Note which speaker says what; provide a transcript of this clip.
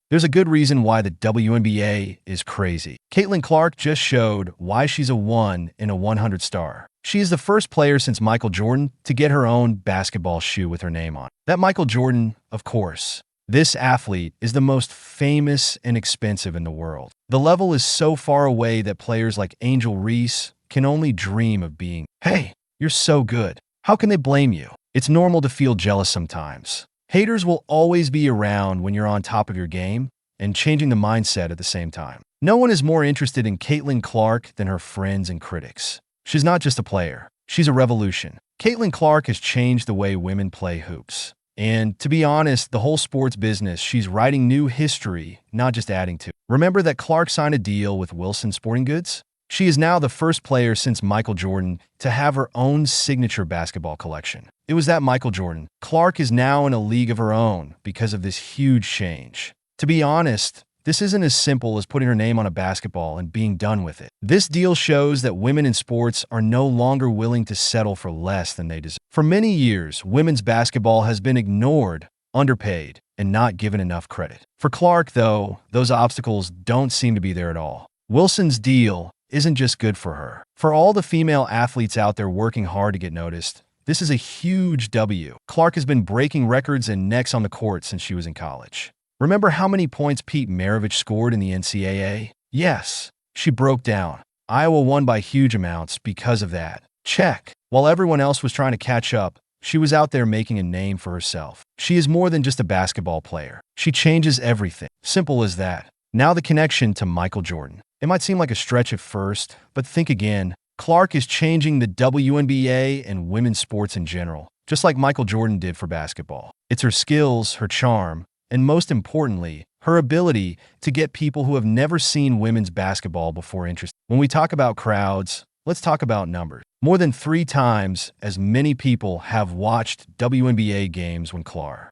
Speaker 1: There's a good reason why the WNBA is crazy. Caitlin Clark just showed why she's a 1 in a 100 star. She is the first player since Michael Jordan to get her own basketball shoe with her name on it. That Michael Jordan, of course. This athlete is the most famous and expensive in the world. The level is so far away that players like Angel Reese can only dream of being. Hey, you're so good. How can they blame you? It's normal to feel jealous sometimes. Haters will always be around when you're on top of your game and changing the mindset at the same time. No one is more interested in Caitlin Clark than her friends and critics. She's not just a player. She's a revolution. Caitlin Clark has changed the way women play hoops. And to be honest, the whole sports business, she's writing new history, not just adding to. Remember that Clark signed a deal with Wilson Sporting Goods? She is now the first player since Michael Jordan to have her own signature basketball collection. It was that Michael Jordan. Clark is now in a league of her own because of this huge change. To be honest, this isn't as simple as putting her name on a basketball and being done with it. This deal shows that women in sports are no longer willing to settle for less than they deserve. For many years, women's basketball has been ignored, underpaid, and not given enough credit. For Clark, though, those obstacles don't seem to be there at all. Wilson's deal isn't just good for her. For all the female athletes out there working hard to get noticed, this is a huge W. Clark has been breaking records and necks on the court since she was in college. Remember how many points Pete Maravich scored in the NCAA? Yes, she broke down. Iowa won by huge amounts because of that. Check. While everyone else was trying to catch up, she was out there making a name for herself. She is more than just a basketball player. She changes everything. Simple as that. Now the connection to Michael Jordan. It might seem like a stretch at first, but think again. Clark is changing the WNBA and women's sports in general, just like Michael Jordan did for basketball. It's her skills, her charm, and most importantly, her ability to get people who have never seen women's basketball before interested. When we talk about crowds, let's talk about numbers. More than 3 times as many people have watched WNBA games when Clark